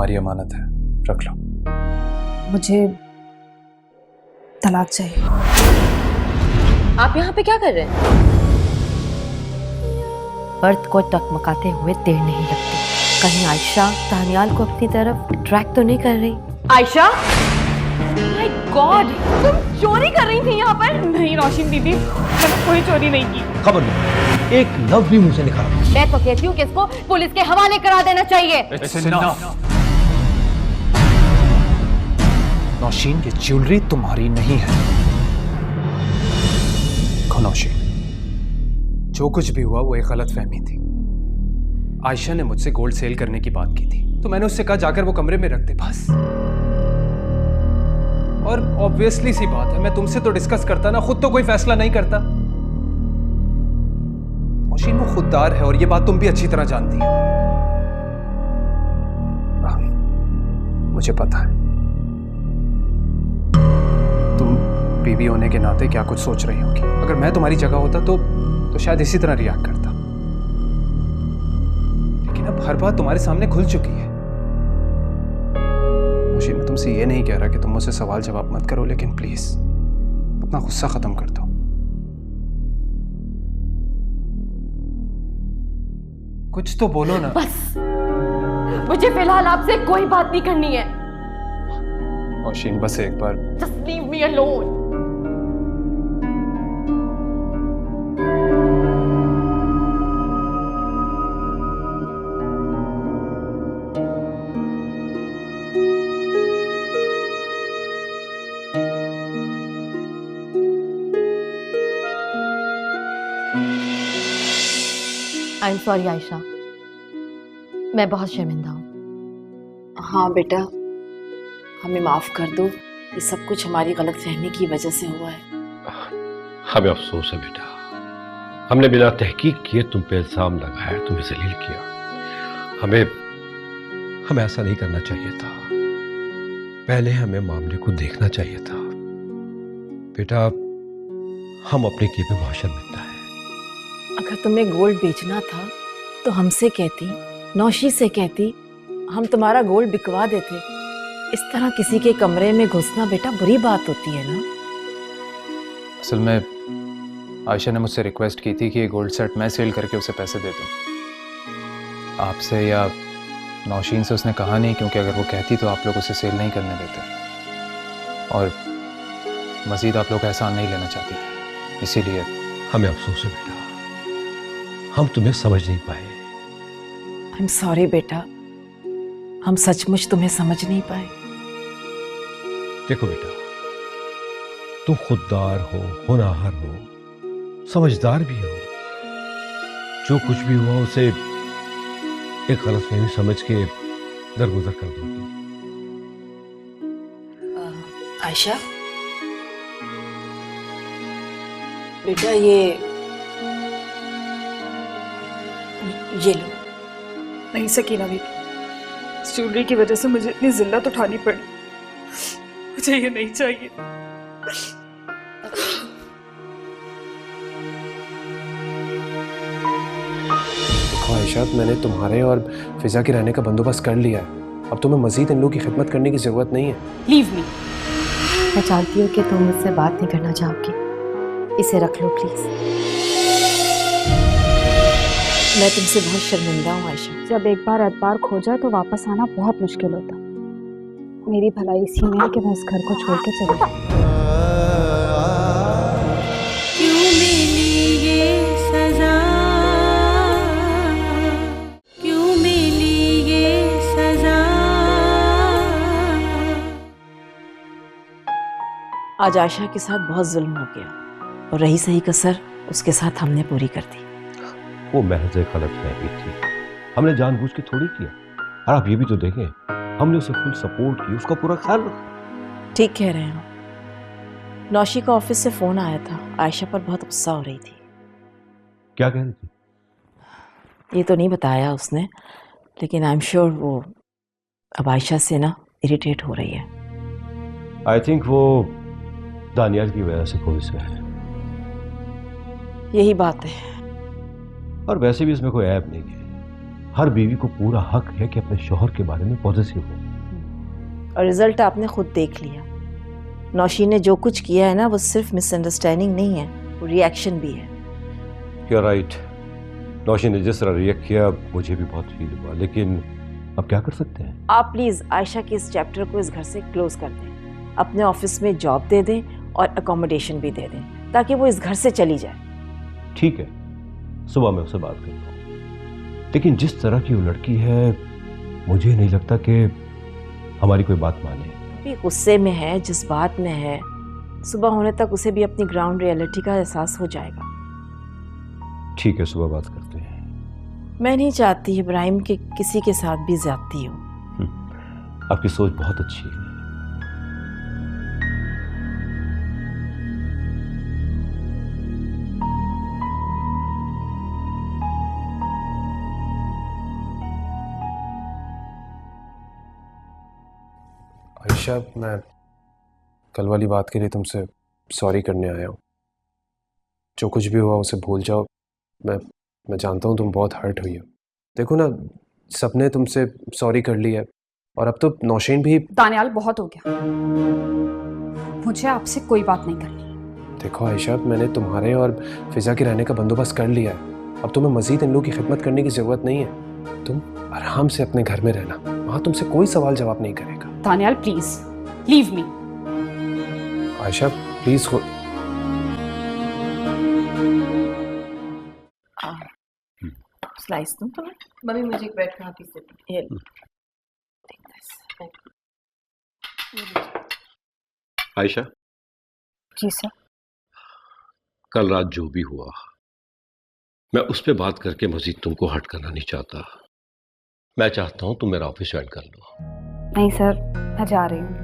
तुम्हारी अमानत है, रख लो। मुझे तलाक चाहिए। आप यहाँ पे क्या कर रहे हैं? बर्थ को टकमकाते हुए देर नहीं लगती। कहीं आयशा दानियाल को अपनी तरफ अट्रैक्ट तो नहीं कर रही? आयशा, माय गॉड, तुम चोरी कर रही थी यहाँ पर? नहीं रोशिन दीदी, मैंने कोई चोरी नहीं की। खबर नहीं, एक लफ्ज भी मुंह से निकाला। मैं तो कहती हूँ कि इसको पुलिस के हवाले करा देना चाहिए। नौशीन, ये ज्वेलरी तुम्हारी नहीं है। नौशीन, जो कुछ भी हुआ वो एक गलत फहमी थी। आयशा ने मुझसे गोल्ड सेल करने की बात की थी, तो मैंने उससे कहा जाकर वो कमरे में रख दे, बस। और ऑब्वियसली सी बात है, मैं तुमसे तो डिस्कस करता ना, खुद तो कोई फैसला नहीं करता। नौशीन, वो खुददार है और ये बात तुम भी अच्छी तरह जानती हो। मुझे पता है तुम बीवी होने के नाते क्या कुछ सोच रही होगी। अगर मैं तुम्हारी जगह होता तो शायद इसी तरह रिएक्ट करता, लेकिन अब हर बात तुम्हारे सामने खुल चुकी है। नौशीन, मैं तुमसे ये नहीं कह रहा कि तुम मुझसे सवाल जवाब मत करो, लेकिन प्लीज अपना गुस्सा खत्म कर दो। कुछ तो बोलो ना। बस, मुझे फिलहाल आपसे कोई बात नहीं करनी है। नौशीन, बस एक बार। Just leave me alone. I am sorry Ayesha, मैं बहुत शर्मिंदा हूँ। हाँ बेटा, हमें माफ कर दो, ये सब कुछ हमारी गलतफहमी की वजह से हुआ है। हमें अफसोस है बेटा, हमने बिना तहकीक किए तुम पे इल्जाम लगाया, तुम्हें जलील किया। हमें ऐसा नहीं करना चाहिए था। पहले हमें मामले को देखना चाहिए था। बेटा, हम अपने किए पे बहुत शर्मिंदा है। अगर तुम्हें गोल्ड बेचना था तो हमसे कहती, नौशी से कहती, हम तुम्हारा गोल्ड बिकवा देते। इस तरह किसी के कमरे में घुसना बेटा बुरी बात होती है ना। असल में आयशा ने मुझसे रिक्वेस्ट की थी कि ये गोल्ड सेट मैं सेल करके उसे पैसे दे दूं। आपसे या नौशीन से उसने कहा नहीं, क्योंकि अगर वो कहती तो आप लोग उसे सेल नहीं करने देते, और मजीद आप लोग एहसान नहीं लेना चाहती थी, इसीलिए। हमें अफसोस है बेटा, हम तुम्हें समझ नहीं पाए। आई एम सॉरी बेटा, हम सचमुच तुम्हें समझ नहीं पाए। देखो बेटा, तुम खुददार हो, होनहार हो, समझदार भी हो। जो कुछ भी हुआ उसे एक गलतफहमी समझ के दरगुजर कर दोगी। आयशा बेटा, ये लो। नहीं सकीना बेटी, इस ज्वेलरी की वजह से मुझे इतनी जिल्लत उठानी पड़ी, मुझे ये नहीं चाहिए। देखो आयशा, मैंने तुम्हारे और फिजा के रहने का बंदोबस्त कर लिया है। अब तुम्हें मजीद इन लोगों की खिदमत करने की जरूरत नहीं है। Leave me. मैं जानती हूँ कि तुम मुझसे बात नहीं करना चाहोगी। इसे रख लो प्लीज। मैं तुमसे बहुत शर्मिंदा हूँ आयशा। जब एक बार एतबार खो जाए तो वापस आना बहुत मुश्किल होता। मेरी भलाई इसी में है कि मैं इस घर को छोड़ के चली जाऊं। क्यों मिली ये सजा, क्यों मिली ये सजा। आज आयशा के साथ बहुत जुल्म हो गया और रही सही कसर उसके साथ हमने पूरी कर दी। वो महज एक गलतफहमी थी, हमने जानबूझ के थोड़ी किया। और आप ये भी तो देखें, हमने उसे फुल सपोर्ट की, उसका पूरा ख्याल रखा। ठीक कह रहे हो। नौशी का ऑफिस से फोन आया था, आयशा पर बहुत गुस्सा हो रही थी। क्या कह रही थी? ये तो नहीं बताया उसने, लेकिन आई एम श्योर वो अब आयशा से ना इरिटेट हो रही है। आई थिंक वो दानियाल की वजह से खुश है। यही बात है। और वैसे भी इसमें कोई ऐब नहीं है, हर बीवी को पूरा हक है कि अपने शौहर के बारे में पॉजिटिव हो। और रिजल्ट आपने खुद देख लिया। नौशीन ने जो कुछ किया है ना, वो सिर्फ मिसअंडरस्टैंडिंग नहीं है, वो रिएक्शन भी है। You are right. नौशीन ने जिस तरह रिएक्ट किया मुझे भी बहुत फील हुआ, लेकिन अब क्या कर सकते हैं? आप प्लीज आयशा के इस चैप्टर को इस घर से क्लोज कर दें, अपने ऑफिस में जॉब दे दें और अकोमोडेशन भी दे दें, ताकि वो इस घर से चली जाए। ठीक है, सुबह मैं उससे बात करता हूँ, लेकिन जिस तरह की वो लड़की है मुझे नहीं लगता कि हमारी कोई बात माने। अभी गुस्से में है, जज्बात में है, सुबह होने तक उसे भी अपनी ग्राउंड रियलिटी का एहसास हो जाएगा। ठीक है, सुबह बात करते हैं। मैं नहीं चाहती इब्राहिम के किसी के साथ भी ज्यादती हो। आपकी सोच बहुत अच्छी है। आयशा, मैं कल वाली बात के लिए तुमसे सॉरी करने आया हूँ। जो कुछ भी हुआ उसे भूल जाओ। मैं जानता हूँ तुम बहुत हर्ट हुई हो। देखो ना, सबने तुमसे सॉरी कर लिया और अब तो नौशीन भी। दानियाल, बहुत हो गया, मुझे आपसे कोई बात नहीं करनी। देखो आयशा, मैंने तुम्हारे और फिजा के रहने का बंदोबस्त कर लिया है। अब तुम्हें मजीद इन लोगों की खिदमत करने की ज़रूरत नहीं है। तुम आराम से अपने घर में रहना, वहाँ तुमसे कोई सवाल जवाब नहीं करेगा। Daniyal please leave me. Ayesha please slice दूं तुम्हें? मम्मी मुझे एक ब्रेड का पीस दे। ये आयशा, जी सर। कल रात जो भी हुआ मैं उस पर बात करके मजीद तुमको हर्ट करना नहीं चाहता। मैं चाहता हूं तुम मेरा ऑफिस ज्वाइन कर लो। नहीं सर, मैं जा रही हूँ।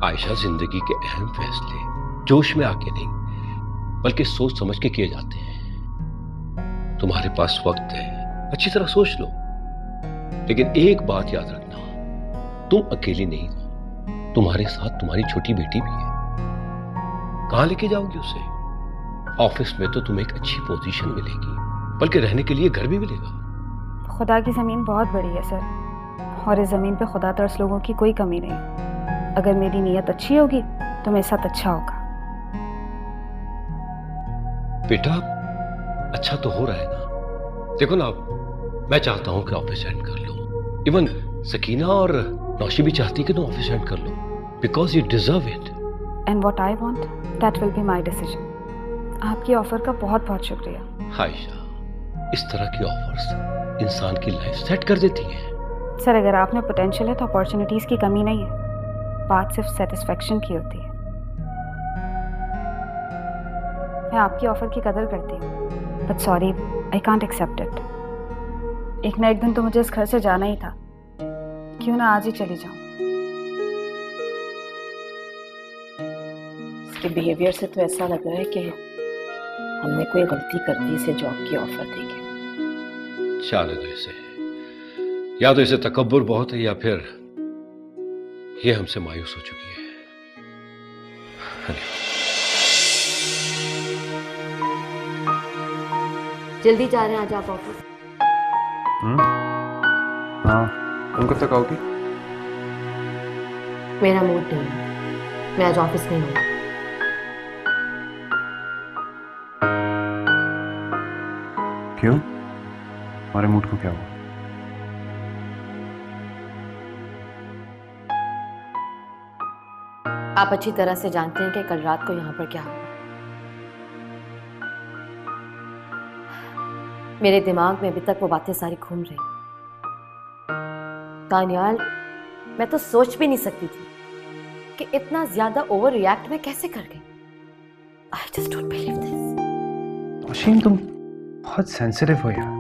आयशा, जिंदगी के अहम फैसले जोश में आके नहीं बल्कि सोच समझ के किए जाते हैं। तुम्हारे पास वक्त है, अच्छी तरह सोच लो, लेकिन एक बात याद रखना, तुम अकेली नहीं हो, तुम्हारे साथ तुम्हारी छोटी बेटी भी है। कहां लेके जाओगी उसे? ऑफिस में तो तुम्हें एक अच्छी पोजीशन मिलेगी, बल्कि रहने के लिए घर भी मिलेगा। खुदा की ज़मीन बहुत बड़ी है सर, और इस ज़मीन पे खुदा तरस लोगों की कोई कमी नहीं। अगर मेरी नीयत अच्छी होगी तो मेरे साथ अच्छा होगा। बेटा, अच्छा तो हो रहा है ना। देखो ना, मैं चाहता हूं कि ऑफिस ज्वाइन कर लो। इवन सकीना और नौशी भी चाहती है कि तुम ऑफिस ज्वाइन कर लो, because you deserve it. And what I want, that will be my decision. आपकी ऑफर का बहुत बहुत शुक्रिया। आयशा, इस तरह की ऑफर्स इंसान की लाइफ सेट कर देती हैं। सर, अगर आप में पोटेंशियल है तो अपॉर्चुनिटीज़ की कमी नहीं है, बात सिर्फ सेटिस्फेक्शन की होती है। मैं आपकी ऑफर की कदर करती हूँ, but sorry, I can't accept it. एक ना एक दिन तो मुझे इस घर से जाना ही था, क्यों ना आज ही चली जाऊं। इसके बिहेवियर से तो ऐसा लग रहा है कि हमने कोई गलती कर दी इसे जॉब की ऑफर देके। शायद इसे, या तो इसे तकब्बुर बहुत है, या फिर ये हमसे मायूस हो चुकी है। जल्दी जा रहे हैं आज आप ऑफिस? हाँ, तुम कब तक आओगी? मेरा मूड नहीं है, मैं आज ऑफिस नहीं हूँ। क्यों? हमारे मूड को क्या हुआ? आप अच्छी तरह से जानते हैं कि कल रात को यहाँ पर क्या हुआ। मेरे दिमाग में अभी तक वो बातें सारी घूम रही। दानियाल, मैं तो सोच भी नहीं सकती थी कि इतना ज्यादा ओवर रिएक्ट मैं कैसे कर गई। I just don't believe this. Nausheen, तुम बहुत सेंसिटिव हो यार।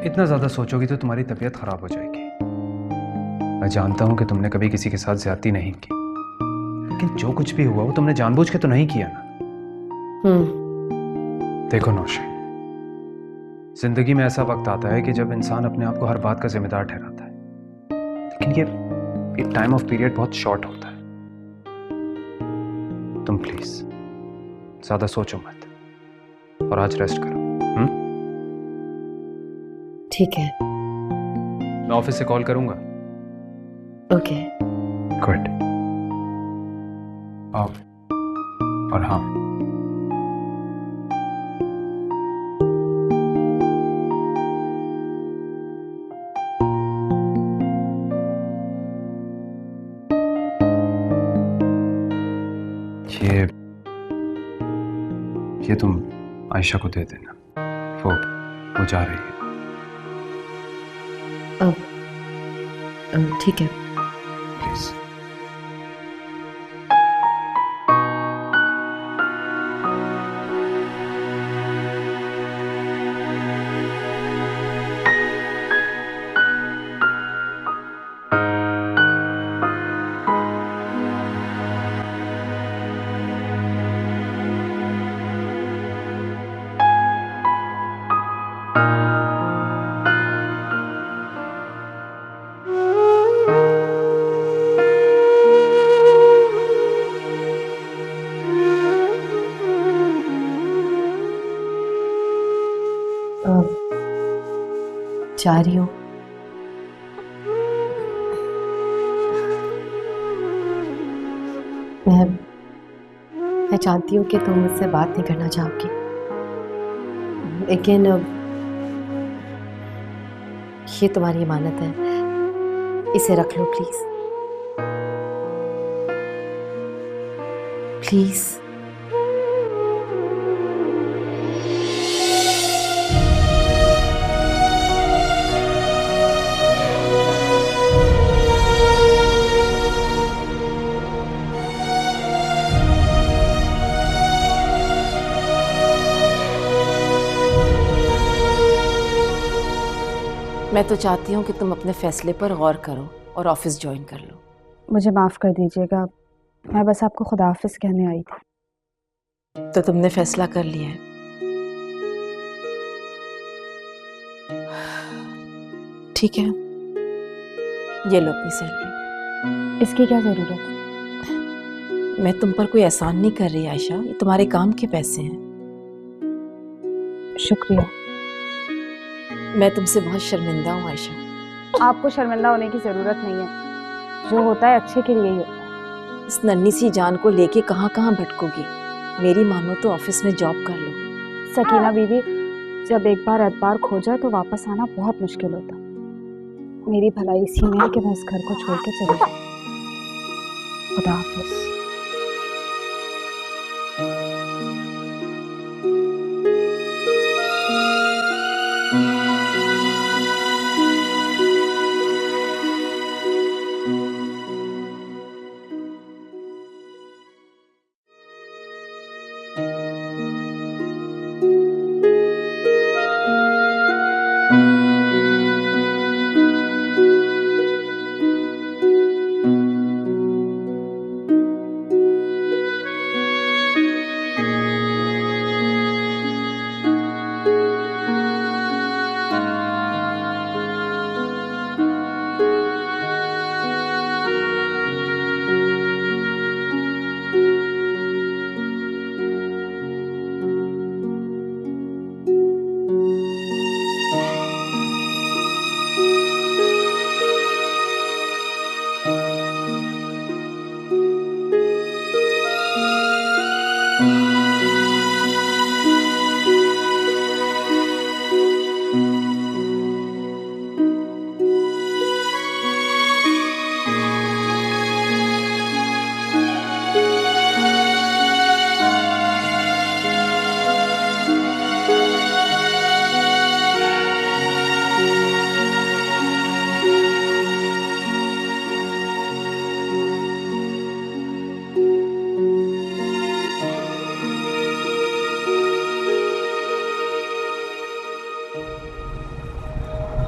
इतना ज्यादा सोचोगी तो तुम्हारी तबीयत खराब हो जाएगी। मैं जानता हूं कि तुमने कभी किसी के साथ ज्यादती नहीं की, लेकिन जो कुछ भी हुआ वो तुमने जानबूझ के तो नहीं किया ना। देखो नौशीन, जिंदगी में ऐसा वक्त आता है कि जब इंसान अपने आप को हर बात का जिम्मेदार ठहराता है, लेकिन ये टाइम ऑफ पीरियड बहुत शॉर्ट होता है। तुम प्लीज ज्यादा सोचो मत और आज रेस्ट करो। ठीक है। मैं ऑफिस से कॉल करूंगा। ओके। गुड। और हाँ, ये तुम आयशा को दे देना, वो जा रही है। ठीक है। प्लीज। जा रही हूँ। मैं जानती हूँ कि तुम मुझसे बात नहीं करना चाहोगी, लेकिन ये तुम्हारी अमानत है, इसे रख लो प्लीज। प्लीज। मैं तो चाहती हूँ कि तुम अपने फैसले पर गौर करो और ऑफिस ज्वाइन कर लो। मुझे माफ़ कर दीजिएगा, मैं बस आपको खुदा हाफिज कहने आई थी। तो तुमने फैसला कर लिया है? ठीक है, ये लो अपनी सैलरी। इसकी क्या ज़रूरत? मैं तुम पर कोई एहसान नहीं कर रही आयशा, ये तुम्हारे काम के पैसे हैं। शुक्रिया। मैं तुमसे बहुत शर्मिंदा हूँ आयशा। आपको शर्मिंदा होने की ज़रूरत नहीं है, जो होता है अच्छे के लिए ही होता है। इस नन्ही सी जान को लेके कहाँ कहाँ भटकोगी? मेरी मानो तो ऑफिस में जॉब कर लो। सकीना बीबी, जब एक बार एतबार खो जाए तो वापस आना बहुत मुश्किल होता। मेरी भलाई इसी में है कि मैं इस घर को छोड़ के चली जाऊँ। खुदा हाफिज।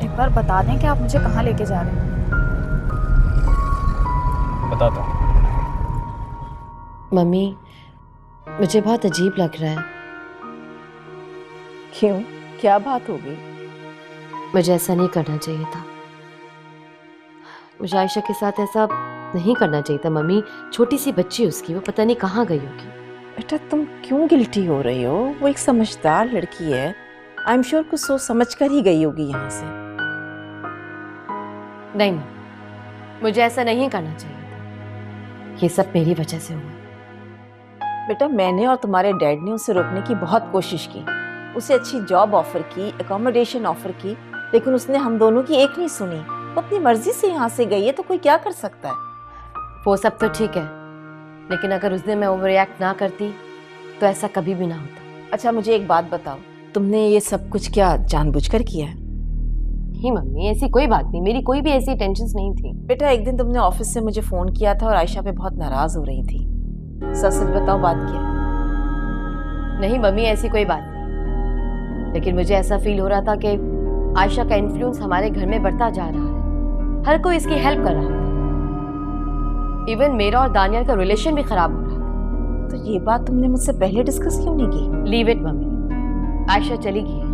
एक बार बता दें कि आप मुझे कहाँ लेके जा रहे हैं। बताता हूँ। मम्मी, मुझे बहुत अजीब लग रहा है। क्यों, क्या बात हो गई? मुझे ऐसा नहीं करना चाहिए था। मुझे आयशा के साथ ऐसा नहीं करना चाहिए था मम्मी। छोटी सी बच्ची उसकी, वो पता नहीं कहाँ गई होगी। बेटा तुम क्यों गिल्टी हो रही हो? वो एक समझदार लड़की है, आई एम श्योर कुछ सोच समझ कर ही गई होगी यहाँ से। नहीं मुझे ऐसा नहीं करना चाहिए था। ये सब मेरी वजह से हुआ। बेटा मैंने और तुम्हारे डैड ने उसे रोकने की बहुत कोशिश की, उसे अच्छी जॉब ऑफर की, एकोमोडेशन ऑफर की, लेकिन उसने हम दोनों की एक नहीं सुनी। वो अपनी मर्जी से यहाँ से गई है तो कोई क्या कर सकता है। वो सब तो ठीक है, लेकिन अगर उस दिन मैं ओवर रिएक्ट ना करती तो ऐसा कभी भी ना होता। अच्छा मुझे एक बात बताओ, तुमने ये सब कुछ क्या जानबूझकर किया है? नहीं मम्मी, ऐसी कोई बात नहीं, मेरी कोई भी ऐसी टेंशन्स नहीं थी। बेटा एक दिन तुमने ऑफिस से मुझे फोन किया था और आयशा पे बहुत नाराज हो रही थी। सच सच बताओ बात क्या है? नहीं मम्मी, ऐसी कोई बात नहीं, लेकिन मुझे ऐसा फील हो रहा था कि आयशा का इन्फ्लुएंस हमारे घर में बढ़ता जा रहा है। हर कोई इसकी हेल्प कर रहा था। इवन मेरा और दानियाल का रिलेशन भी खराब हो रहा था। तो ये बात तुमने मुझसे पहले डिस्कस क्यों नहीं की? लीव इट मम्मी, आयशा चली गई है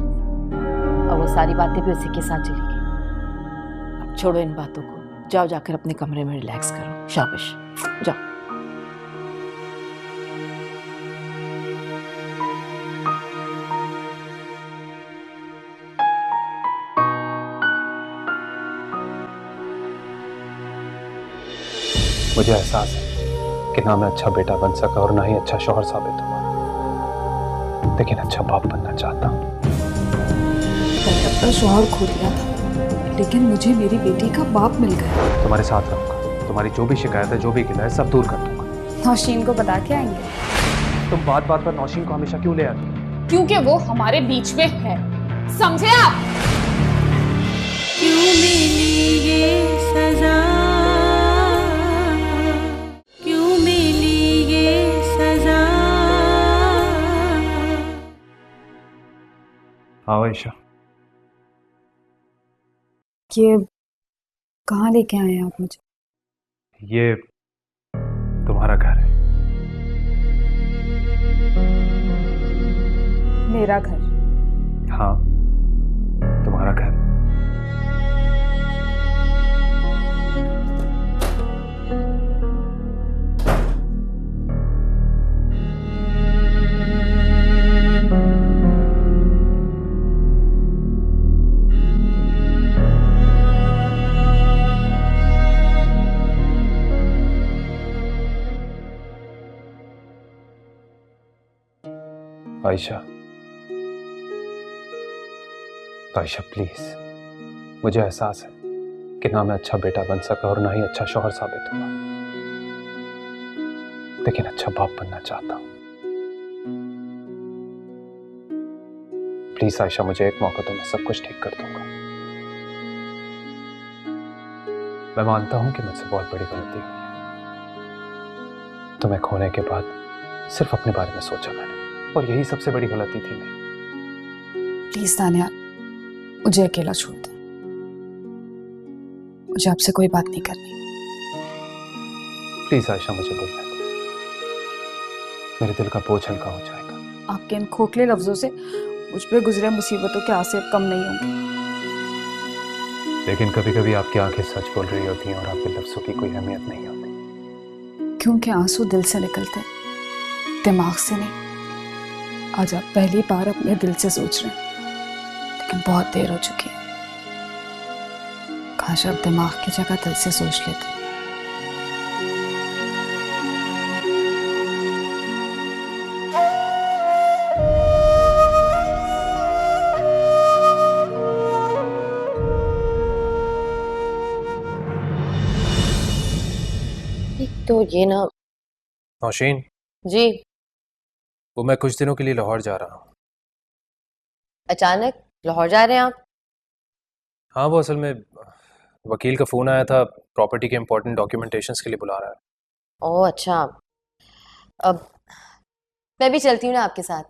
और वो सारी बातें भी उसी के साथ चली गई। अब छोड़ो इन बातों को, जाओ जाकर अपने कमरे में रिलैक्स करो। शाबाश, जाओ। मुझे एहसास है कि ना मैं अच्छा बेटा बन सका और ना ही अच्छा शौहर साबित हुआ, लेकिन अच्छा बाप बनना चाहता हूँ। मैंने अपना शौहर खो दिया था, लेकिन मुझे मेरी बेटी का बाप मिल गया। तुम्हारे साथ रहूंगा, तुम्हारी जो भी शिकायत है, जो भी गिला है, सब दूर कर दूंगा। नौशीन को बता के आएंगे। तुम बात बात पर नौशीन को हमेशा क्यों ले आती हो? क्योंकि वो हमारे बीच में है, समझे आप? क्यों मिली ये सजा, क्यों मिली ये सजा। हाँ आयशा, ये कहाँ लेके आए हैं आप मुझे? ये तुम्हारा घर है। मेरा घर? हाँ, तुम्हारा घर। आयशा, आयशा प्लीज, मुझे एहसास है कि ना मैं अच्छा बेटा बन सका और ना ही अच्छा शौहर साबित हुआ, लेकिन अच्छा बाप बनना चाहता हूं। प्लीज आयशा, मुझे एक मौका दो, मैं सब कुछ ठीक कर दूंगा। मैं मानता हूं कि मुझसे बहुत बड़ी गलती हुई है। तुम्हें खोने के बाद सिर्फ अपने बारे में सोचा मैंने, और यही सबसे बड़ी गलती थी मेरी। प्लीज दानियाल, मुझे अकेला छोड़ दो। मुझे आपसे कोई बात नहीं करनी। प्लीज आयशा, मुझे बोलने दो, मेरे दिल का बोझ हल्का हो जाएगा। आपके इन खोखले लफ्जों से मुझ पे गुजरे मुसीबतों के आंसू कम नहीं होंगे। लेकिन कभी कभी आपकी आंखें सच बोल रही होती हैं और आपके लफ्जों की कोई अहमियत नहीं होती। क्योंकि आंसू दिल से निकलते हैं, दिमाग से नहीं। आज आप पहली बार अपने दिल से सोच रहे हैं, लेकिन बहुत देर हो चुकी है। काश आप दिमाग की जगह दिल से सोच लेते। तो ये ना। नौशीन जी। वो मैं कुछ दिनों के लिए लाहौर जा रहा हूँ। अचानक लाहौर जा रहे हैं आप? हाँ, वो असल में वकील का फ़ोन आया था, प्रॉपर्टी के इम्पोर्टेंट डॉक्यूमेंटेशंस के लिए बुला रहा है। ओह अच्छा, अब मैं भी चलती हूँ ना आपके साथ।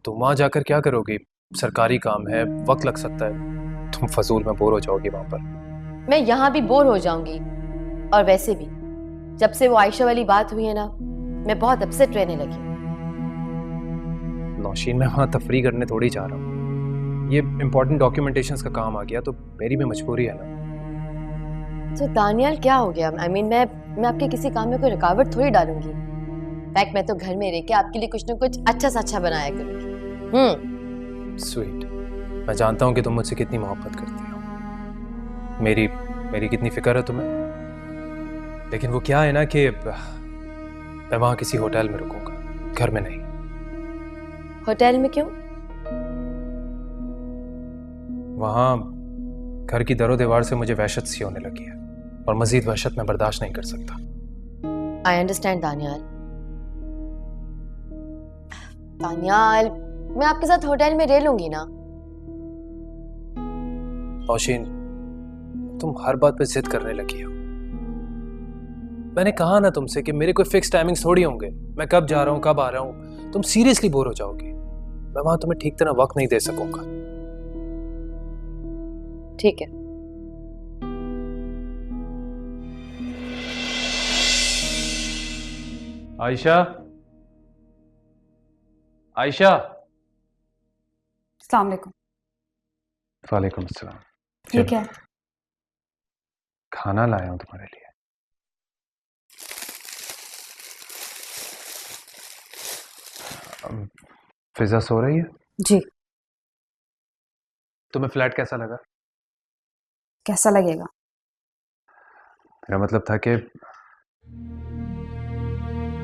तुम वहाँ जाकर क्या करोगी? सरकारी काम है, वक्त लग सकता है, तुम फजूल में बोर हो जाओगी वहाँ पर। मैं यहाँ भी बोर हो जाऊंगी, और वैसे भी जब से वो आयशा वाली बात हुई है ना, मैं बहुत अपसेट रहने लगी हूँ। नौशीन, मैं वहाँ तफरी करने थोड़ी जा रहा हूँ। ये इम्पोर्टेंट डॉक्यूमेंटेशंस का काम आ गया तो मेरी भी मजबूरी है ना। तो दानियाल क्या हो गया? I mean, मैं आपके किसी काम में कोई रुकावट थोड़ी डालूंगी। फैक्ट मैं तो घर में रह के आपके लिए कुछ ना कुछ अच्छा सा अच्छा बनाया करूंगी। स्वीट, मैं जानता हूँ कि तुम मुझसे कितनी मोहब्बत करती हो, मेरी मेरी कितनी फिक्र है तुम्हें। लेकिन वो क्या है ना कि मैं वहां किसी होटल में रुकूंगा, घर में नहीं। होटल में क्यों? वहां घर की दरो दीवार से मुझे वहशत सी होने लगी है और मजीद वहशत मैं बर्दाश्त नहीं कर सकता। I understand Daniyal. दानियाल, मैं आपके साथ होटल में रह लूंगी ना। नौशीन, तुम हर बात पे जिद करने लगी हो। मैंने कहा ना तुमसे कि मेरे कोई फिक्स टाइमिंग्स थोड़ी होंगे, मैं कब जा रहा हूँ कब आ रहा हूँ। तुम सीरियसली बोर हो जाओगे, मैं वहां तुम्हें ठीक तरह वक्त नहीं दे सकूंगा। ठीक है। आयशा, आयशा। अस्सलाम वालेकुम। वालेकुम अस्सलाम। ठीक है। खाना लाया हूँ तुम्हारे लिए। फिजा सो रही है? जी। तुम्हें फ्लैट कैसा लगा? कैसा लगेगा? मेरा मतलब था कि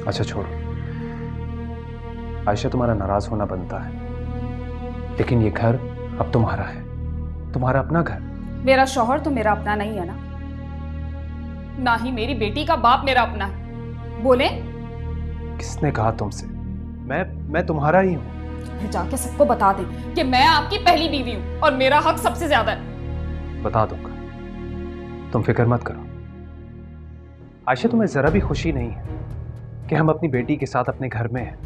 अच्छा छोड़ो। आयशा, तुम्हारा नाराज होना बनता है, लेकिन ये घर अब तुम्हारा है, तुम्हारा अपना घर। मेरा शौहर तो मेरा अपना नहीं है ना, ना ही मेरी बेटी का बाप मेरा अपना है। बोले? किसने कहा तुमसे? मैं तुम्हारा ही हूं। फिर जाके सबको बता दे कि मैं आपकी पहली बीवी हूं और मेरा हक सबसे ज्यादा है। बता दूंगा, तुम फिक्र मत करो। आयशा, तुम्हें जरा भी खुशी नहीं है कि हम अपनी बेटी के साथ अपने घर में हैं?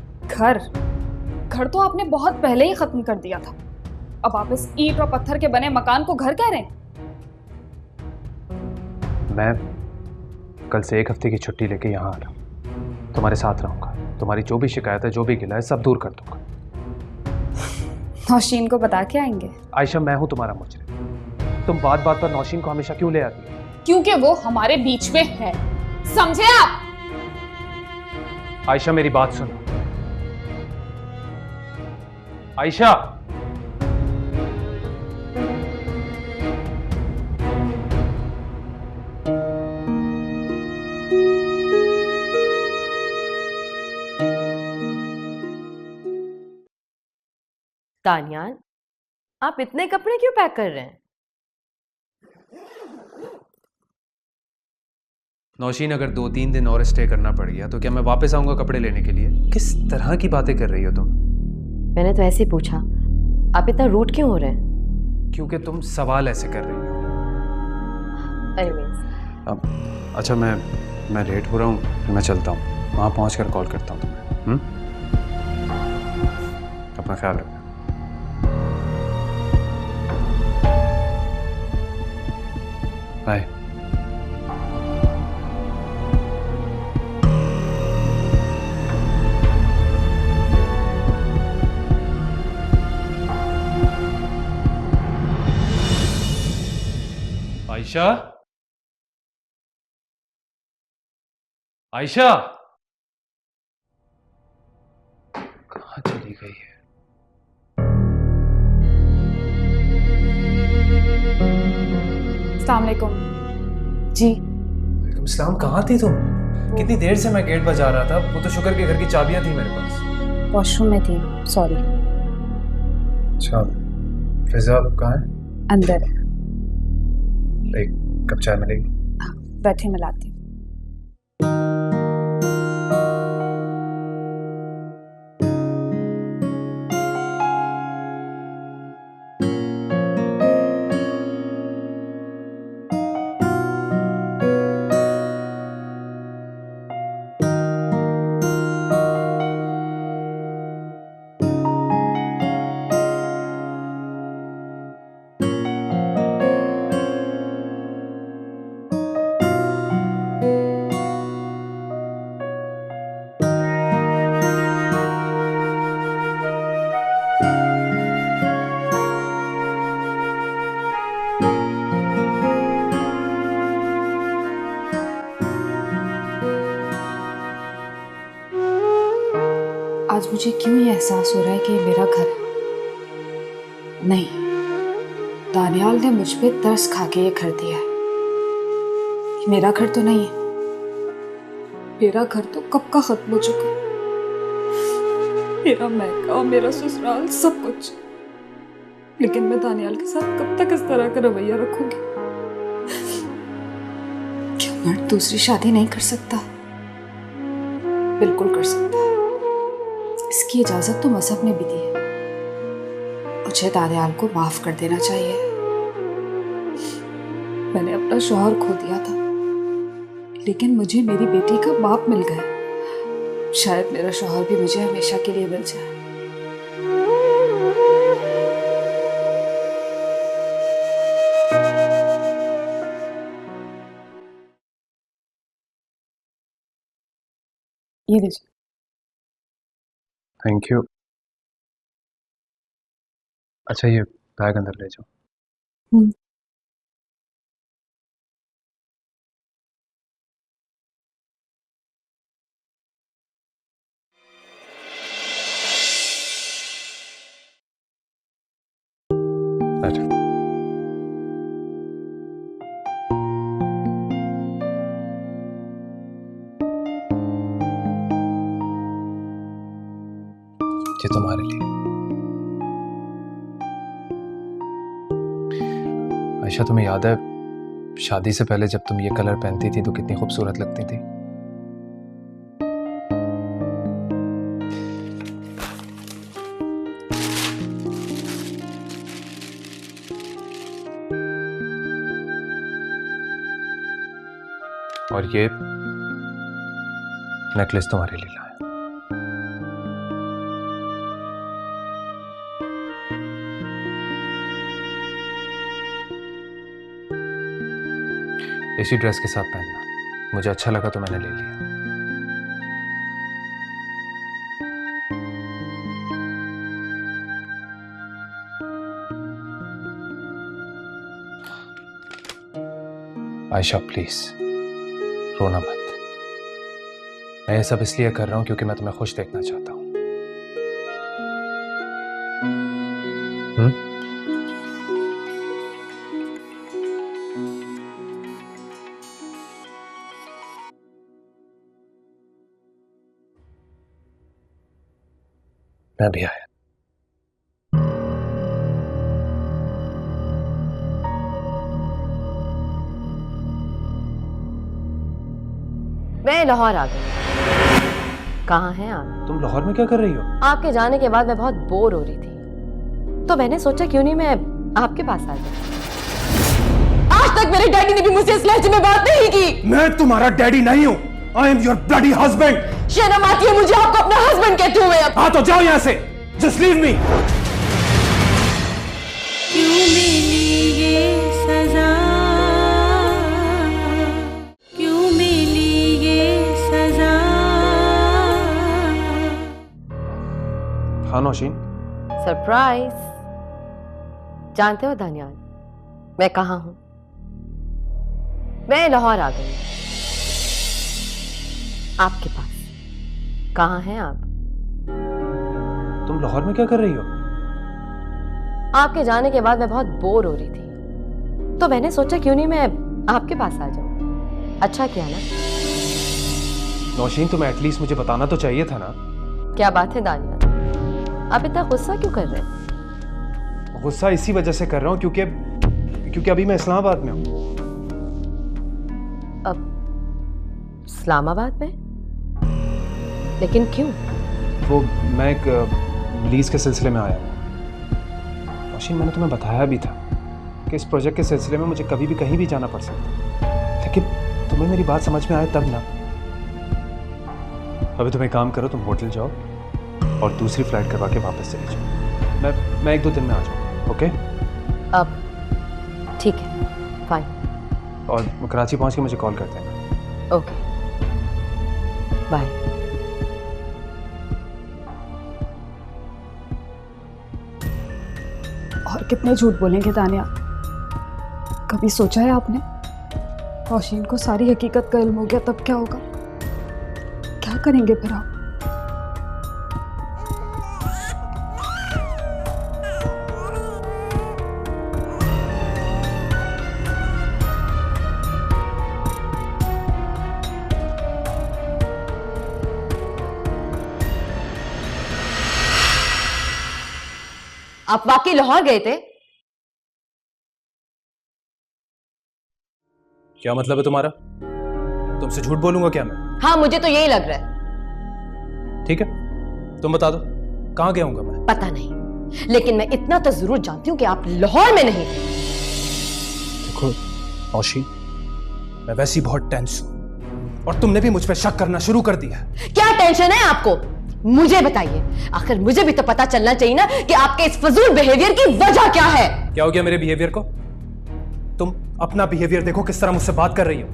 घर तो आपने बहुत पहले ही खत्म कर दिया था। अब आप इस ईंट और पत्थर के बने मकान को घर कह रहे हैं? मैं कल से 1 हफ्ते की छुट्टी लेके यहाँ आ रहा हूँ, तुम्हारे साथ रहूंगा। तुम्हारी जो भी शिकायत है, जो भी गिला है, सब दूर कर दूंगा। नौशीन को बता के आएंगे? आयशा, मैं हूं तुम्हारा मुजरिम। तुम बात बात पर नौशीन को हमेशा क्यों ले आती हो? क्योंकि वो हमारे बीच में है, समझे आप? आयशा, मेरी बात सुनो। आयशा, दानियाल, आप इतने कपड़े क्यों पैक कर रहे हैं? नौशीन, अगर 2-3 दिन और स्टे करना पड़ गया तो क्या मैं वापस आऊंगा कपड़े लेने के लिए? किस तरह की बातें कर रही हो तुम? मैंने तो ऐसे ही पूछा, आप इतना रूड क्यों हो रहे हैं? क्योंकि तुम सवाल ऐसे कर रही हो। Anyways, अच्छा, मैं लेट हो रहा हूँ, फिर मैं चलता हूँ। वहाँ पहुँचकर कॉल करता हूँ तुम्हें। अपना ख्याल रखना। बाय। आयशा, आयशा कहाँ चली गई है? अस्सलाम वालेकुम। जी। वालेकुम सलाम। कहाँ थी तुम? कितनी देर से मैं गेट बजा रहा था। वो तो शुक्र के घर की चाबियां थी मेरे पास। वॉशरूम में थी, सॉरी। अच्छा, फिजा कहाँ है? अंदर है। एक कप चाय मिलेगी? बैठे, मिलाती हूँ। आज मुझे क्यों ये एहसास हो रहा है कि ये मेरा घर है। नहीं, दानियाल ने मुझ पे तरस खा के ये घर दिया है। ये मेरा घर तो नहीं है, मेरा घर तो कब का खत्म हो चुका है। मेरा मैका, मेरा ससुराल, सब कुछ। लेकिन मैं दानियाल के साथ कब तक इस तरह का रवैया रखूंगी? क्या मर्द दूसरी शादी नहीं कर सकता? बिल्कुल कर सकता है। इसकी इजाजत तो मजहब ने भी दी है। मुझे दानियाल को माफ कर देना चाहिए। मैंने अपना शौहर खो दिया था, लेकिन मुझे मेरी बेटी का बाप मिल गया। शायद मेरा शौहर भी मुझे हमेशा के लिए मिल जाए। ये लीजिए। Thank you. अच्छा, ये बैग अंदर ले जाओ। बैठो। ये तुम्हारे लिए। आयशा, तुम्हें याद है शादी से पहले जब तुम ये कलर पहनती थी तो कितनी खूबसूरत लगती थी? और ये नेकलेस तुम्हारे लिए लाया। इसी ड्रेस के साथ पहनना। मुझे अच्छा लगा तो मैंने ले लिया। आयशा प्लीज रोना मत। मैं ये सब इसलिए कर रहा हूं क्योंकि मैं तुम्हें खुश देखना चाहता हूं। मैं भी आया। मैं लाहौर आ गई। कहाँ हैं आप? तुम लाहौर में क्या कर रही हो? आपके जाने के बाद मैं बहुत बोर हो रही थी, तो मैंने सोचा क्यों नहीं मैं आपके पास आ जाऊं। आज तक मेरे डैडी ने भी मुझसे इस लहजे में बात नहीं की। मैं तुम्हारा डैडी नहीं हूं। I am your bloody husband. शर्म आती है मुझे आपको अपना हस्बैंड कहते हुए। अब हाँ तो जाओ यहां से। Just leave me. क्यों मिली ये सजा, क्यों मिली ये सजा। हाँ नौशीन। सरप्राइज। जानते हो दानियाल, मैं कहाँ हूं? मैं लाहौर आ गई आपके पास। कहाँ हैं आप? तुम लाहौर में क्या कर रही हो? आपके जाने के बाद मैं बहुत बोर हो रही थी, तो मैंने सोचा क्यों नहीं मैं आपके पास आ जाऊं। अच्छा किया ना? नौशीन, तुम्हें एटलीस्ट मुझे बताना तो चाहिए था ना। क्या बात है दानियाल, आप इतना गुस्सा क्यों कर रहे हैं? गुस्सा इसी वजह से कर रहा हूँ क्योंकि अभी मैं इस्लामाबाद में हूँ। अब इस्लामाबाद में? लेकिन क्यों? वो मैं एक रिलीज के सिलसिले में आया हूँ। नौशीन, मैंने तुम्हें बताया भी था कि इस प्रोजेक्ट के सिलसिले में मुझे कभी भी कहीं भी जाना पड़ सकता है, लेकिन तुम्हें मेरी बात समझ में आए तब ना। अभी तुम एक काम करो, तुम होटल जाओ और दूसरी फ्लाइट करवा के वापस चले जाओ। मैं 1-2 दिन में आ जाऊँ। ओके? अब ठीक है, फाइन। और कराची पहुँच के मुझे कॉल कर देना। Okay, bye. और कितने झूठ बोलेंगे दानिया? कभी सोचा है आपने? नौशीन को सारी हकीकत का इल्म हो गया तब क्या होगा? क्या करेंगे फिर आप? आप वाकई लाहौर गए थे? क्या मतलब है तुम्हारा? तुमसे झूठ बोलूंगा क्या मैं? हाँ, मुझे तो यही लग रहा है। ठीक है, तुम बता दो कहां गया हूंगा मैं? पता नहीं, लेकिन मैं इतना तो जरूर जानती हूँ कि आप लाहौर में नहीं थे। देखो नौशी, मैं वैसे ही बहुत टेंस हूं और तुमने भी मुझ पर शक करना शुरू कर दिया। क्या टेंशन है आपको? मुझे बताइए, आखिर मुझे भी तो पता चलना चाहिए ना कि आपके इस फजूल बिहेवियर की वजह क्या है। क्या हो गया मेरे बिहेवियर को? तुम अपना बिहेवियर देखो, किस तरह मुझसे बात कर रही हो।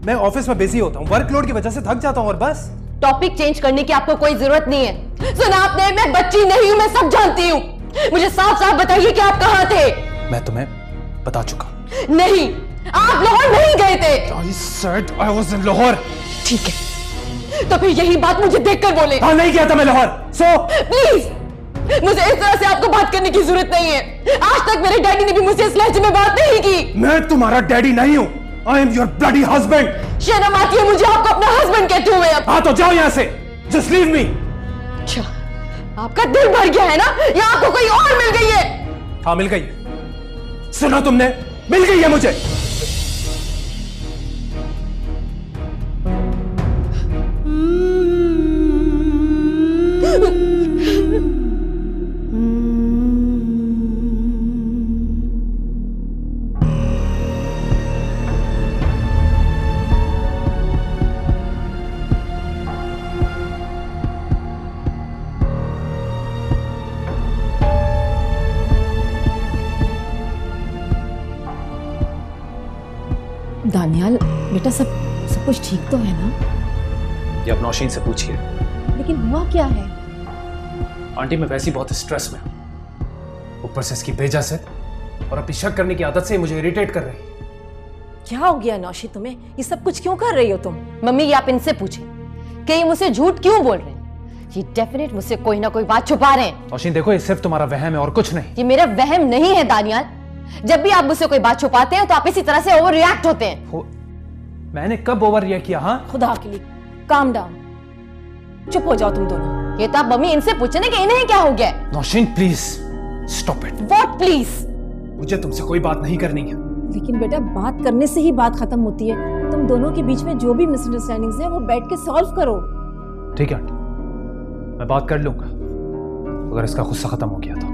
मैं ऑफिस में बिजी होता हूं, वर्कलोड की वजह से थक जाता हूं और बस। टॉपिक चेंज करने की आपको कोई जरूरत नहीं है। सुना आपने, मैं बच्ची नहीं हूं, मैं सब जानती हूं। मुझे साफ साफ बताइए कि आप कहां थे। मैं तुम्हें बता चुका हूं। नहीं, आप लाहौर नहीं गए थे। I said I was in Lahore. ठीक है, तो फिर यही बात मुझे देखकर बोले। हाँ, नहीं गया था मैं लाहौर। सो प्लीज, मुझे इस तरह से आपको बात करने की जरूरत नहीं है। आज तक मेरे डैडी ने भी मुझसे इस लहजे में बात नहीं की। मैं तुम्हारा डैडी नहीं हूं। I am your bloody husband। शर्म आती है मुझे आपको अपना हस्बैंड कहते हुए। अब हाँ तो जाओ यहाँ से, just leave me। अच्छा, आपका दिल भर गया है ना, या आपको कोई और मिल गई है? हाँ, मिल गई। सुना तुमने, मिल गई है मुझे। दानियाल बेटा, सब कुछ ठीक तो है ना? ये आप नौशीन से पूछिए। लेकिन हुआ क्या है? आंटी, मैं वैसे ही बहुत स्ट्रेस में हूं, ऊपर से इसकी बेइज्जत और अपनी शक करने की आदत से मुझे इरिटेट कर रही है। क्या हो गया नौशी तुम्हें? ये सब कुछ क्यों कर रही हो तुम? मम्मी, ये आप इनसे पूछे कि ये मुझसे झूठ क्यों बोल रहे हैं। ये डेफिनेट मुझसे कोई ना कोई बात छुपा रहे हैं। नौशीन देखो, ये सिर्फ तुम्हारा वहम है और कुछ नहीं। ये मेरा वहम नहीं है दानियाल। जब भी आप मुझसे कोई बात छुपाते हैं तो आप इसी तरह से ओवर रिएक्ट होते हैं। मैंने कब ओवर रिएक्ट किया? हाँ, खुदा के लिए काम डाउन, चुप हो जाओ तुम दोनों। ये तो आप मम्मी इनसे पूछे ना कि इन्हें क्या हो गया। Nausheen please stop it. What please? मुझे तुमसे कोई बात नहीं करनी है। लेकिन बेटा, बात करने से ही बात खत्म होती है। तुम दोनों के बीच में जो भी मिसअंडरस्टैंडिंग्स है वो बैठ के सॉल्व करो। ठीक है आंटी, मैं बात कर लूंगा अगर इसका गुस्सा खत्म हो गया तो।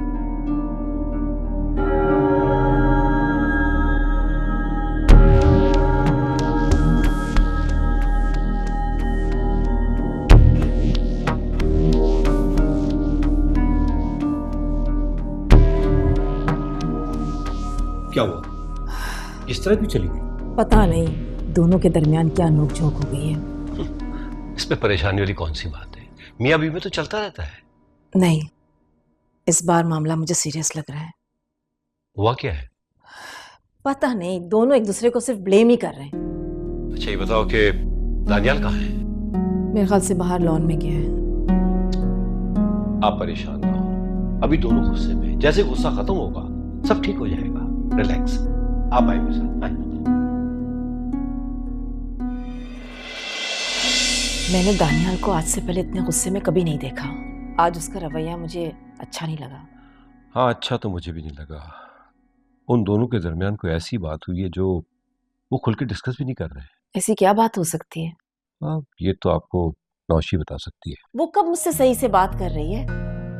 क्या हुआ? इस तरह क्यों चली गई? पता नहीं दोनों के दरमियान क्या नोकझोंक हो गई है। इसमें परेशानी वाली कौन सी बात है? मियां बीवी में तो चलता रहता है। नहीं, इस बार मामला मुझे सीरियस लग रहा है। हुआ क्या है? पता नहीं, दोनों एक दूसरे को सिर्फ ब्लेम ही कर रहे हैं। अच्छा ये बताओ कि दानियाल कहाँ है? मेरे ख्याल से बाहर लॉन में गया है। आप परेशान ना हो, अभी दोनों गुस्से में, जैसे गुस्सा खत्म होगा सब ठीक हो जाएगा। रिलैक्स, आप आए मेरे साथ। आए। मैंने दानियाल को आज से पहले इतने गुस्से में कभी नहीं देखा। आज उसका रवैया मुझे अच्छा नहीं लगा। हाँ, अच्छा तो मुझे भी नहीं लगा। उन दोनों के दरमियान कोई ऐसी बात हुई है जो वो खुल के डिस्कस भी नहीं कर रहे। ऐसी क्या बात हो सकती है? हाँ, ये तो आपको नौशी बता सकती है। वो कब मुझसे सही से बात कर रही है?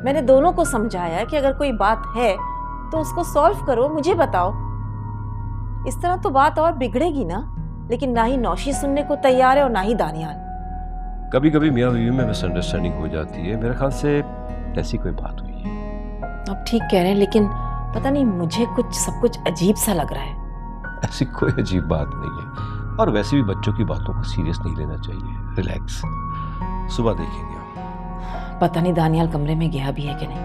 मैंने दोनों को समझाया कि अगर कोई बात है तो उसको सॉल्व करो, मुझे बताओ। इस तरह तो बात और बिगड़ेगी ना। लेकिन ना ही नौशी सुनने को तैयार है और ना ही दानियाल। कभी कभी मियां बीवी में मिसअंडरस्टैंडिंग हो जाती है। मेरे ख्याल से ऐसी कोई बात हुई है। आप ठीक कह रहे हैं, लेकिन पता नहीं मुझे सब कुछ अजीब सा लग रहा है। ऐसी कोई अजीब बात नहीं है, और वैसे भी बच्चों की बातों को सीरियस नहीं लेना चाहिए। रिलैक्स, सुबह देखेंगे आप। पता नहीं दानियाल कमरे में गया भी है कि नहीं।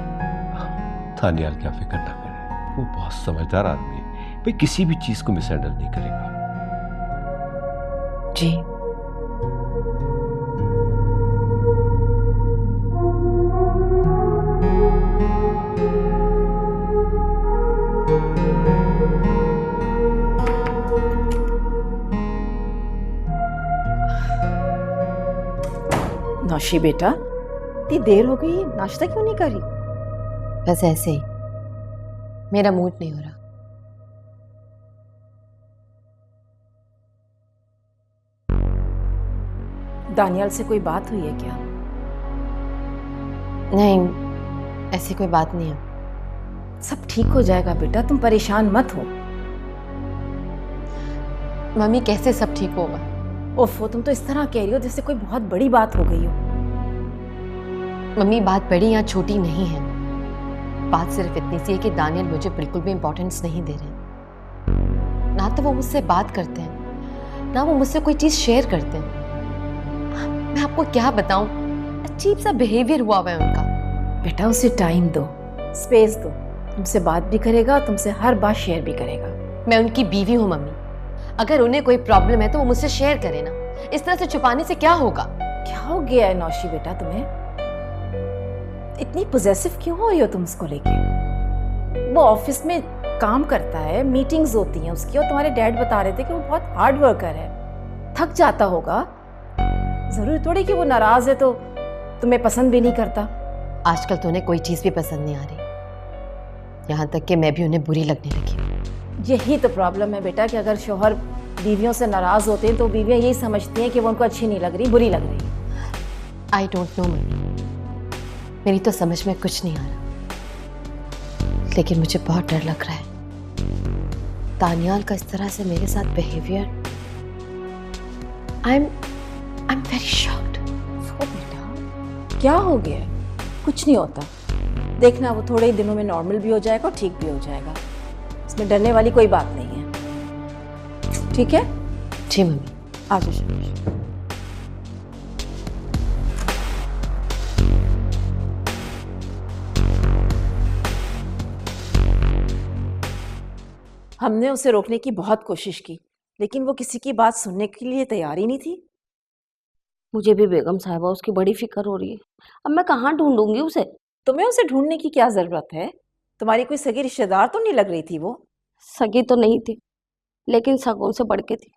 दानियाल क्या फिक्र ना करे, वो बहुत समझदार आदमी है भाई, किसी भी चीज को मिसहैंडल नहीं करेगा। जी नौशी बेटा, इतनी देर हो गई, नाश्ता क्यों नहीं करी? बस ऐसे ही, मेरा मूड नहीं हो रहा। दानियाल से कोई बात हुई है क्या? नहीं, ऐसी कोई बात नहीं है। सब ठीक हो जाएगा बेटा, तुम परेशान मत हो। मम्मी कैसे सब ठीक होगा? ओफो, तुम तो इस तरह कह रही हो जैसे कोई बहुत बड़ी बात हो गई हो। मम्मी बात बड़ी या छोटी नहीं है, बात सिर्फ इतनी सी है कि दानियल मुझे बिल्कुल भी इंपॉर्टेंस नहीं दे रहे। ना तो वो मुझसे बात करते हैं, ना वो मुझसे कोई चीज शेयर करते हैं। मैं आपको क्या बताऊं, अजीब सा बिहेवियर हुआ हुआ है उनका। बेटा उसे टाइम दो, स्पेस दो, तुमसे बात भी करेगा, तुमसे हर बात शेयर भी करेगा। मैं उनकी बीवी हूँ मम्मी, अगर उन्हें कोई प्रॉब्लम है तो वो मुझसे शेयर करे ना, इस तरह से छुपाने से क्या होगा? क्या हो गया है नौशी बेटा तुम्हें? इतनी पोजेसिव क्यों हो रही हो तुम उसको लेके? वो ऑफिस में काम करता है, मीटिंग्स होती हैं उसकी, और तुम्हारे डैड बता रहे थे कि वो बहुत हार्ड वर्कर है, थक जाता होगा। जरूरी थोड़ी कि वो नाराज है तो तुम्हें पसंद भी नहीं करता। आजकल तो उन्हें कोई चीज भी पसंद नहीं आ रही, यहाँ तक कि मैं भी उन्हें बुरी लगने लगी। यही तो प्रॉब्लम है बेटा कि अगर शौहर बीवियों से नाराज होते हैं तो बीवियां यही समझती हैं कि वो उनको अच्छी नहीं लग रही, बुरी लग रही। आई डोंट नो मम्मी, मेरी तो समझ में कुछ नहीं आ रहा, लेकिन मुझे बहुत डर लग रहा है। दानियाल का इस तरह से मेरे साथ behaviour, I am very shocked. वो बेटा क्या हो गया है? कुछ नहीं होता, देखना वो थोड़े ही दिनों में नॉर्मल भी हो जाएगा और ठीक भी हो जाएगा। इसमें डरने वाली कोई बात नहीं है, ठीक है? जी मम्मी। आ जाओ शाबाश। हमने उसे रोकने की बहुत कोशिश की, लेकिन वो किसी की बात सुनने के लिए तैयार ही नहीं थी। मुझे भी बेगम साहिबा उसकी बड़ी फिक्र हो रही है। अब मैं कहाँ ढूंढूंगी उसे? तुम्हें उसे ढूंढने की क्या जरूरत है? तुम्हारी कोई सगी रिश्तेदार तो नहीं लग रही थी वो? सगी तो नहीं थी, लेकिन सगों से बढ़ के थी।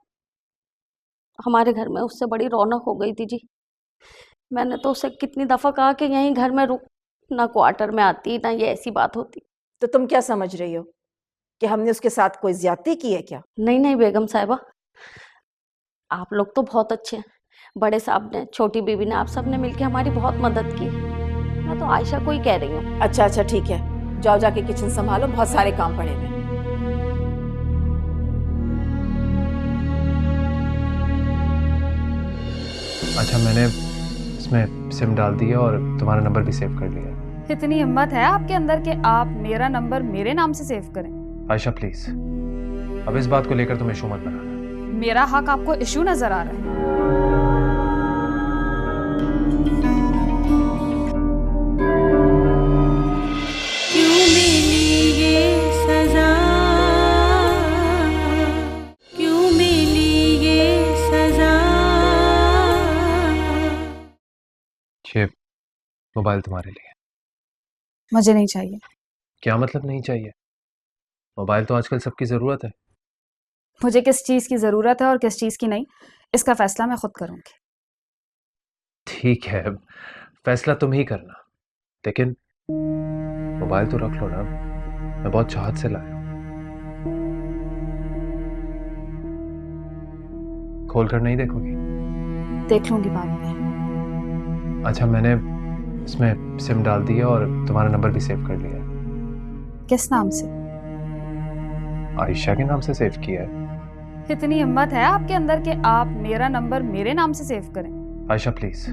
हमारे घर में उससे बड़ी रौनक हो गई थी जी। मैंने तो उसे कितनी दफा कहा कि यहीं घर में रुक, ना क्वार्टर में आती ना ये ऐसी बात होती। तो तुम क्या समझ रही हो कि हमने उसके साथ कोई ज्यादती की है क्या? नहीं नहीं बेगम साहिबा, आप लोग तो बहुत अच्छे हैं। बड़े साहब ने, छोटी बीबी ने, आप सब ने मिलकर हमारी बहुत मदद की। मैं तो आयशा को ही कह रही हूँ। अच्छा अच्छा ठीक है, जाओ जाके किचन संभालो, बहुत सारे काम पड़े हुए। अच्छा, मैंने इसमें सिम डाल दी है और तुम्हारा नंबर भी सेव कर लिया है। इतनी हिम्मत है आपके अंदर कि आप मेरा नंबर मेरे नाम से सेव करें? आयशा प्लीज, अब इस बात को लेकर तुम इशू मत बनाना। मेरा हक आपको इशू नजर आ रहा है? क्यों मिली ये सजा, क्यों मिली ये सजा। ये मोबाइल तुम्हारे लिए। मुझे नहीं चाहिए। क्या मतलब नहीं चाहिए? मोबाइल तो आजकल सबकी जरूरत है। मुझे किस चीज की जरूरत है और किस चीज की नहीं, इसका फैसला मैं खुद करूंगी। ठीक है, फैसला तुम ही करना, लेकिन मोबाइल तो रख लो ना, मैं बहुत चाहत से लाया हूं। खोल कर नहीं देखोगी? देख लूंगी बाद में। अच्छा, मैंने इसमें सिम डाल दी है और तुम्हारा नंबर भी सेव कर लिया है। किस नाम से? आयशा के नाम से सेव किया है। इतनी हिम्मत है आपके अंदर कि आप मेरा नंबर मेरे नाम से सेव करें? आयशा प्लीज,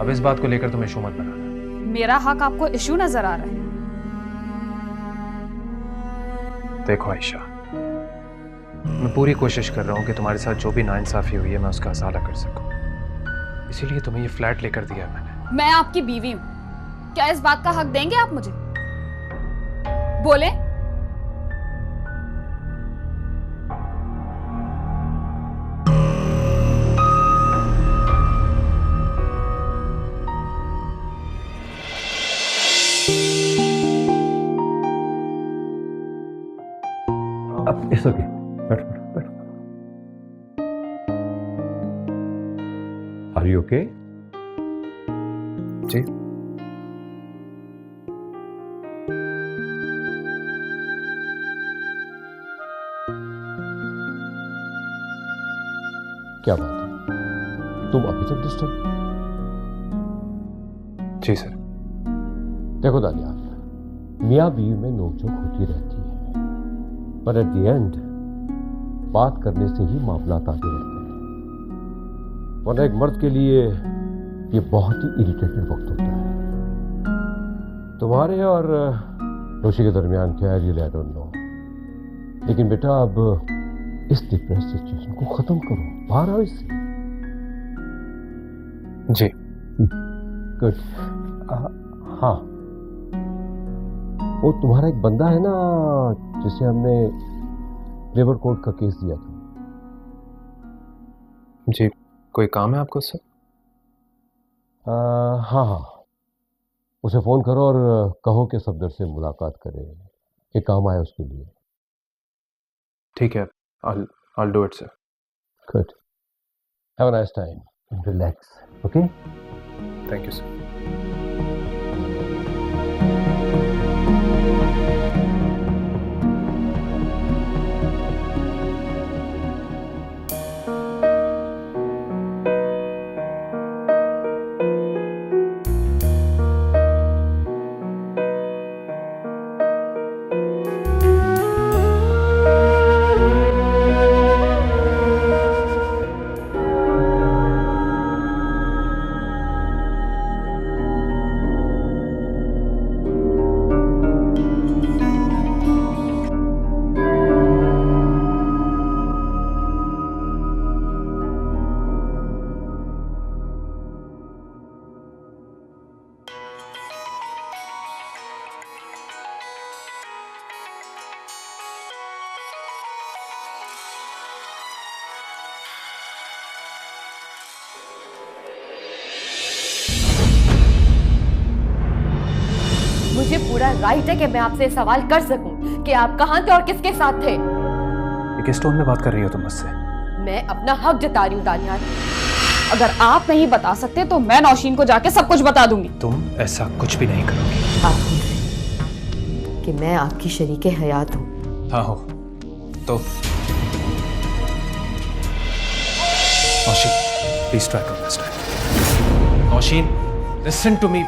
अब इस बात को लेकर तुम इशू मत बनाना। मेरा हक आपको इशू नजर आ रहा है? देखो आयशा, मैं पूरी कोशिश कर रहा हूँ कि तुम्हारे साथ जो भी नाइंसाफी हुई है मैं उसका असाला कर सकूं, इसीलिए तुम्हें ये फ्लैट लेकर दिया है मैंने। मैं आपकी बीवी हूं, क्या इस बात का हक देंगे आप मुझे? बोले। अब इट्स ओके, बैठो बैठो बैठो। Are you okay? जी। क्या बात है, तुम अभी तक डिस्टर्ब? जी सर। देखो दानियाल, मियाँ बीवी में नोकझोंक होती रहती है, पर एट द एंड बात करने से ही मामलात आगे बढ़ते हैं। वरना एक मर्द के लिए ये बहुत ही इरिटेटेड वक्त होता है। तुम्हारे और रोशी के दरमियान क्या है, रियली आई डोंट नो, लेकिन बेटा अब इस डिप्रेस सिचुएशन को खत्म करो, बाहर आओ इससे। जी गुड। हाँ, वो तुम्हारा एक बंदा है ना जिसे हमने लेबर कोर्ट का केस दिया था। जी, कोई काम है आपको सर? हाँ हाँ, उसे फोन करो और कहो कि सफदर से मुलाकात करे, ये काम आया उसके लिए। ठीक है, I'll do it sir. Good. Have a nice time and relax. Okay? Thank you sir. मुझे पूरा राइट है कि मैं आपसे सवाल कर सकूं कि आप कहां थे और किसके साथ थे। ये किस टोन में बात कर रही हो तुम मुझसे? मैं अपना हक जता रही हूँ दानियाल। अगर आप नहीं बता सकते तो मैं नौशीन को जाके सब कुछ बता दूंगी। तुम ऐसा कुछ भी नहीं करोगी। आप भूल रहे कि मैं आपकी शरीके हयात हूँ। हाँ हो तो Nausheen, please try to understand. Nausheen, listen to me.